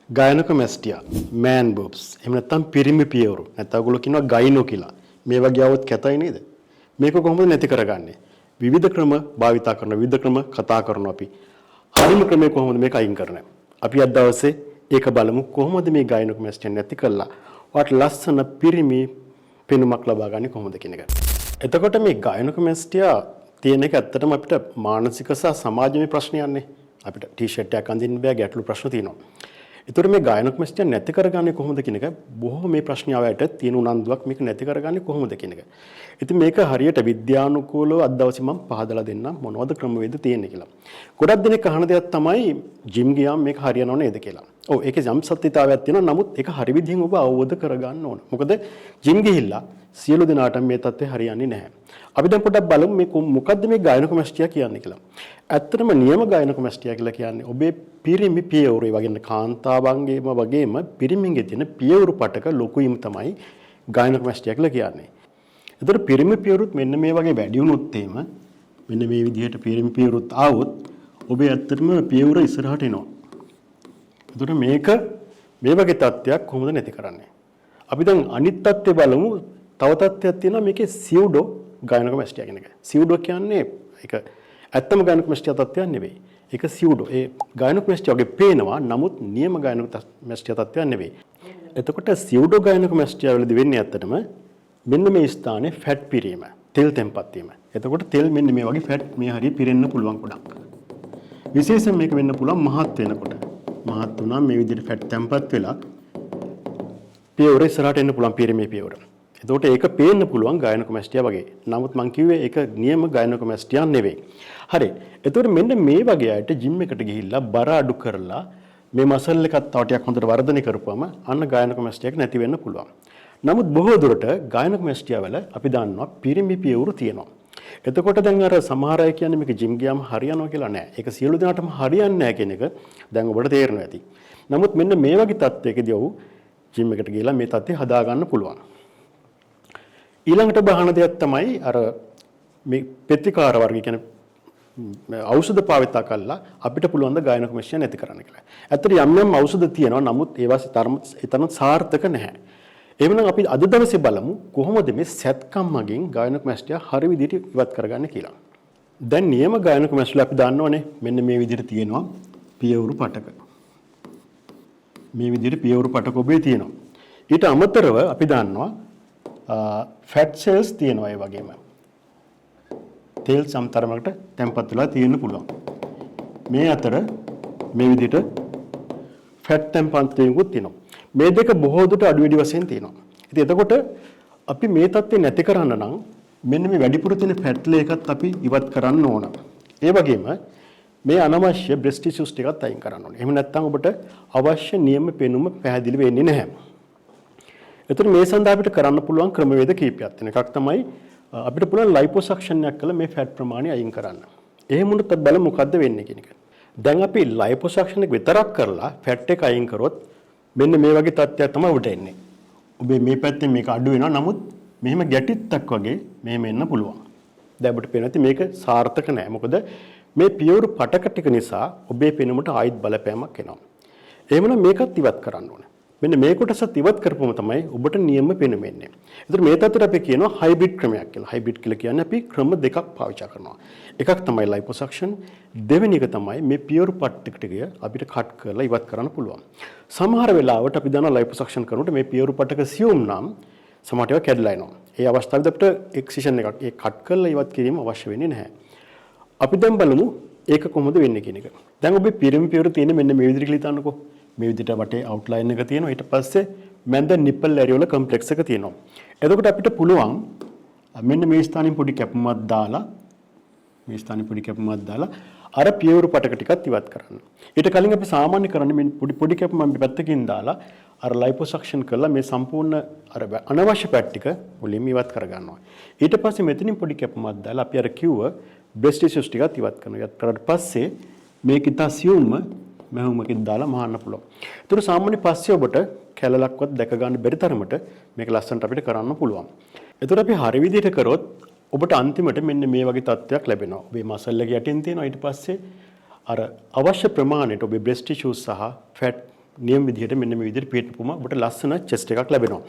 ගායනකොමැස්ටියා මෑන් බොබ්ස් එහෙම නැත්නම් පිරිමි පියවරු නැත්නම් ඔයගොල්ලෝ කියනවා ගයිනෝ කියලා. මේ වගේ આવොත් කැතයි නේද? මේක කොහොමද නැති කරගන්නේ? විවිධ ක්‍රම භාවිතා කරන විවිධ ක්‍රම කතා කරනවා අපි. හරිම ක්‍රමය කොහොමද මේක අයින් කරන්නේ? අපි අද දවසේ ඒක බලමු කොහොමද මේ ගායනකොමැස්ටියා නැති කළා. වාට ලස්සන පිරිමි පෙනුමක් ලබා ගන්න කොහොමද කියන එක. එතකොට මේ ගායනකොමැස්ටියා තියෙන එක ඇත්තටම අපිට මානසික සහ සමාජමය ප්‍රශ්නයක් නේ. අපිට ටී-ෂර්ට් එකක් අඳින්න බෑ ගැටලු ප්‍රශ්න තියෙනවා. ඒතර මේ ගායනකොමැස්ටියා නැති කරගන්නේ කොහොමද කියන එක බොහෝ මේ ප්‍රශ්න ආවයට තියෙන උනන්දුවක් මේක නැති කරගන්නේ කොහොමද කියන එක. ඉතින් මේක හරියට විද්‍යානුකූලව අද දවසේ මම පහදලා දෙන්නම් මොනවද ක්‍රමවේද තියෙන්නේ කියලා. ගොඩක් දෙනෙක් අහන දෙයක් තමයි ජිම් ගියාම මේක හරියනව නේද කියලා. ඔව් ඒකේ යම් සත්‍යතාවයක් තියෙනවා. නමුත් ඒක හරි විදිහෙන් ඔබ අවබෝධ කරගන්න ඕන. මොකද ජිම් ගිහිල්ලා සියලු දෙනාට මේ தත්ත්වය හරියන්නේ නැහැ. අපි දැන් පොඩ්ඩක් බලමු මේ මොකද්ද මේ ගායනකොමැස්ටියා කියන්නේ කියලා. ඇත්තටම නියම ගායනකොමැස්ටියා කියලා කියන්නේ ඔබේ පිරිමි පියවරු වගේ කාන්තාවන්ගේම වගේම පිරිමින්ගේ තියෙන පියවරු පටක ලොකුයිම තමයි ගායනකොමැස්ටියා කියලා කියන්නේ. ඒතර පිරිමි පියවරුත් මෙන්න මේ වගේ වැඩි වුණොත් එහෙම මෙන්න මේ විදිහට පිරිමි පියවරුත් ආවොත් ඔබේ ඇත්තටම පියවර ඉස්සරහට එනවා. ඒතර මේක මේ වගේ තත්ත්වයක් කොහොමද නැති කරන්නේ? අපි දැන් අනිත් තත්ත්වය බලමු. තව තත්ත්වයක් තියෙනවා මේකේ සියුඩෝ ගායනකොමැස්ටියා කියන එක. සියුඩෝ කියන්නේ ඒක ඇත්තම ගායනකොමැස්ටියා තත්ත්වයක් නෙවෙයි. ඒක සියුඩෝ. ඒ ගායනකොමැස්ටියා වගේ පේනවා. නමුත් නියම ගායනකොමැස්ටියා තත්ත්වයක් නෙවෙයි. එතකොට සියුඩෝ ගායනකොමැස්ටියා වලදී වෙන්නේ ඇත්තටම මෙන්න මේ ස්ථානයේ ෆැට් පිරීම, තෙල් තැම්පත් වීම. එතකොට තෙල් මෙන්න මේ වගේ ෆැට් මේ හරිය පිරෙන්න පුළුවන් ගොඩක්. විශේෂයෙන් මේක වෙන්න පුළුවන් මහත් වෙනකොට. මහත් වුණා මේ විදිහට ෆැට් තැම්පත් වෙලා පියවර ඉස්සරහට එන්න පුළුවන් පිරීමේ පියවර. එතකොට ඒක පේන්න පුළුවන් ගායනකොමැස්ටියා වගේ. නමුත් මම කිව්වේ ඒක නියම ගායනකොමැස්ටියා නෙවෙයි. හරි. එතකොට මෙන්න මේ වගේ අයට ජිම් එකට ගිහිල්ලා බර අඩු කරලා මේ මසල් එකත් තව ටිකක් හොඳට වර්ධනය කරපුවම අන්න ගායනකොමැස්ටියක් නැති වෙන්න පුළුවන්. නමුත් බොහෝ දුරට ගායනකොමැස්ටියා වල අපි දන්නවා පිරිමි පියවරු තියෙනවා. එතකොට දැන් අර සමහර අය කියන්නේ මේක ජිම් ගියාම හරියනවා කියලා නෑ. ඒක සියලු දෙනාටම හරියන්නේ නෑ කියන එක දැන් ඔබට තේරෙනවා ඇති. නමුත් මෙන්න මේ වගේ තත්ත්වයකදී ඔව් ජිම් එකට ගිහලා මේ තත්ත්වය හදා ගන්න පුළුවන්. ඊළඟට බහන දෙයක් තමයි අර මේ ප්‍රතිකාර වර්ග කියන්නේ ඖෂධ භාවිතා කළා අපිට පුළුවන් ද ගායනකොමැස්ටියා නැති කරන්න කියලා. ඇත්තට යම් යම් ඖෂධ තියෙනවා. නමුත් ඒවා තරම් සාර්ථක නැහැ. එhmenan අපි අද දවසේ බලමු කොහොමද මේ සැත්කම් මගින් ගායනකොමැස්ටියා හරි විදිහට ඉවත් කරගන්නේ කියලා. දැන් නියම ගායනකොමැස්ටියා අපි දන්නවනේ මෙන්න මේ විදිහට තියෙනවා පියවරු පටක. මේ විදිහට පියවරු පටක ඔබේ තියෙනවා. ඊට අමතරව අපි දන්නවා ෆැට් සෙල්ස් තියෙනවා ඒ වගේම. තෙල් සම්තරමකට තැම්පත් වෙලා තියෙන්න පුළුවන්. මේ අතර මේ විදිහට ෆැට් තැම්පත් වීමකුත් තියෙනවා. මේ දෙක බොහෝ දුරට අඩු වැඩි වශයෙන් තියෙනවා. ඉතින් එතකොට අපි මේ தත්ත්වය නැති කරන්න නම් මෙන්න මේ වැඩිපුර තියෙන ෆැට් ලේකත් අපි ඉවත් කරන්න ඕන. ඒ වගේම මේ අනවශ්‍ය බ්‍රෙස්ට් ටිෂුස් ටිකත් අයින් කරන්න ඕනේ. එහෙම නැත්නම් ඔබට අවශ්‍ය නියම පෙනුම පැහැදිලි වෙන්නේ නැහැ. එතකොට මේ සඳහා අපිට කරන්න පුළුවන් ක්‍රමවේද කීපයක් තියෙනවා. එකක් තමයි අපිට පුළුවන් ලයිපොසක්ෂන් එකක් කළා මේ ෆැට් ප්‍රමාණය අයින් කරන්න. එහෙම වුණොත් අපි බලමු මොකද්ද වෙන්නේ කියන එක. දැන් අපි ලයිපොසක්ෂන් එක විතරක් කරලා ෆැට් එක අයින් කරොත් මෙන්න මේ වගේ තත්ත්වයක් තමයි උඩ එන්නේ. ඔබේ මේ පැත්තෙන් මේක අඩු වෙනවා. නමුත් මෙහෙම ගැටිත්තක් වගේ මෙහෙම එන්න පුළුවන්. දැන් ඔබට පේනවා මේක සාර්ථක නෑ. මොකද මේ පියවරු පටක ටික නිසා ඔබේ පෙනුමට ආයිත් බලපෑමක් එනවා. එහෙමනම් මේකත් ඉවත් කරන්න ඕනේ. මෙන්න මේ කොටසත් ඉවත් කරපුවම තමයි ඔබට නියම පෙනුම එන්නේ. ඒතර මේ තත්ත්වයට අපි කියනවා හයිබ්‍රිඩ් ක්‍රමයක් කියලා. හයිබ්‍රිඩ් කියලා කියන්නේ අපි ක්‍රම දෙකක් පාවිච්චි කරනවා. එකක් තමයි ලයිපොසක්ෂන්, දෙවෙනි එක තමයි මේ පියවරු පට්ටක ටික අපිට කට් කරලා ඉවත් කරන්න පුළුවන්. සමහර වෙලාවට අපි දන්නවා ලයිපොසක්ෂන් කරනකොට මේ පියවරු පටක සියුම් නම් සමහරට ඒවා කැඩලා එනවා. ඒ අවස්ථාවේදී අපිට එක්සිෂන් එකක් ඒ කට් කරලා ඉවත් කිරීම අවශ්‍ය වෙන්නේ නැහැ. අපි දැන් බලමු ඒක කොහොමද වෙන්නේ කියන එක. දැන් ඔබේ පිරිමි පියවරු තියෙන්නේ මෙන්න මේ විදිහට කියලා හිතන්නකෝ. මේ විදිහට වටේ අවුට්ලයින් එක තියෙනවා. ඊට පස්සේ මැද නිපල් ඇරියෝල කම්ප්ලෙක්ස් එක තියෙනවා. එතකොට අපිට පුළුවන් මෙන්න මේ ස්ථානින් පොඩි කැපුමක් දාලා අර පියවරු පටක ටිකත් ඉවත් කරන්න. ඊට කලින් අපි සාමාන්‍ය කරන්නේ මේ පොඩි කැපුම පැත්තකින් දාලා අර ලයිපොසක්ෂන් කරලා මේ සම්පූර්ණ අර අනවශ්‍ය පැට් ටික මුලින්ම ඉවත් කර ගන්නවා. ඊට පස්සේ මෙතනින් පොඩි කැපුමක් දාලා අපි අර කිව්ව බ්‍රෙස්ට් ටිෂුස් ටිකත් ඉවත් කරනවා. ඉවත් කරාට පස්සේ මේක ඉතා සියුම්ම මැහුමකින් දාලා මහන්න පුළුවන්. ඒතර සාමාන්‍ය පස්සේ ඔබට කැලලක්වත් දැක ගන්න බැරි තරමට මේක ලස්සනට අපිට කරන්න පුළුවන්. ඒතර අපි හරි විදිහට කරොත් ඔබට අන්තිමට මෙන්න මේ වගේ තත්ත්වයක් ලැබෙනවා. ඔබේ මසල් එක යටින් තියෙනවා. ඊට පස්සේ අර අවශ්‍ය ප්‍රමාණයට ඔබේ බ්‍රෙස්ට් ටිෂුස් සහ ෆැට් නියම විදිහට මෙන්න මේ විදිහට පිටපුම ඔබට ලස්සන චෙස්ට් එකක් ලැබෙනවා.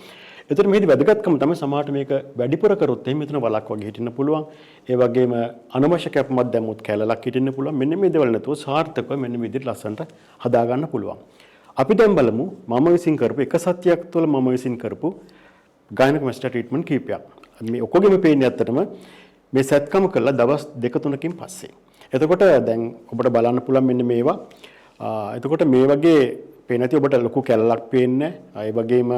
ඒතර මේකේ වැදගත්කම තමයි සමහරට මේක වැඩිපුර කරොත් එහෙම මෙතන වලක් වගේ හිටින්න පුළුවන්. ඒ වගේම අනවශ්‍ය කැපුමක් දැම්මොත් කැලලක් හිටින්න පුළුවන්. මෙන්න මේ දේවල් නැතුව සාර්ථකව මෙන්න මේ විදිහට ලස්සනට හදා ගන්න පුළුවන්. අපි දැන් බලමු මම විසින් කරපු එක සතියක් තුළ මම විසින් කරපු ගයිනකොමැස්ටියා ට්‍රීට්මන්ට් කීපයක්. මේ ඔක්කොගෙම පේන්නේ ඇත්තටම මේ සැත්කම කළා දවස් 2-3කින් පස්සේ. එතකොට දැන් ඔබට බලන්න පුළුවන් මෙන්න මේවා. එතකොට මේ වගේ පේන නැති ඔබට ලොකු කැලලක් පේන්නේ නැහැ. ඒ වගේම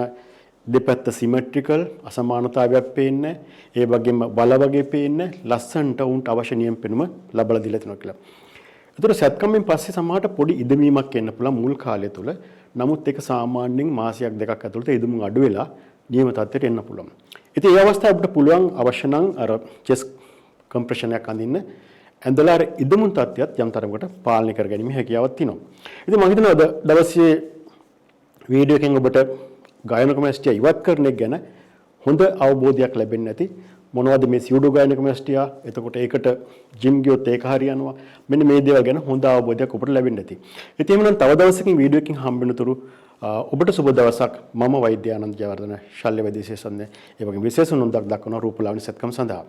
දෙපැත්ත සිමෙට්‍රිකල් අසමානතාවයක් පේන්නේ. ඒ වගේම බල වගේ පේන්නේ. ලස්සන්ට උන්ට අවශ්‍ය නියම පෙනුම ලබලා දීලා තියෙනවා කියලා. එතකොට සැත්කම්ෙන් පස්සේ සමහරට පොඩි ඉදමීමක් එන්න පුළුවන් මුල් කාලය තුල. නමුත් ඒක සාමාන්‍යයෙන් මාසයක් දෙකක් ඇතුළත ඉදමුන් අඩු වෙලා නියම තත්ත්වයට එන්න පුළුවන්. ඉතින් මේ අවස්ථාවේ අපිට පුළුවන් අවශ්‍ය නම් අර චෙස්ට් කම්ප්‍රෙෂන් එකක් අඳින්න. ඇඳලා අර ඉදමුන් තත්ත්වයක් යම් තරමකට පාලනය කරගැනීමේ හැකියාවක් තියෙනවා. ඉතින් මම හිතනවා දවසේ වීඩියෝ එකෙන් ඔබට ගයිනකොමැස්ටියා ඉවත් කරන එක ගැන හොඳ අවබෝධයක් ලැබෙන්නේ නැති මොනවද මේ සියුඩෝ ගයිනකොමැස්ටියා එතකොට ඒකට ජිම් ගියොත් ඒක හරියනවා මෙන්න මේ දේවල් ගැන හොඳ අවබෝධයක් ඔබට ලැබෙන්න ඇති. ඉතින් එහෙනම් තව දවසකින් වීඩියෝ එකකින් හම්බෙනතුරු ඔබට සුබ දවසක්. මම වෛද්‍ය ආනන්ද ජයවර්ධන ශල්‍ය වෛද්‍ය විශේෂඥ ඒ වගේ විශේෂ නොන්දක් දක්වන රූපලාවන්‍ය සත්කම් සඳහා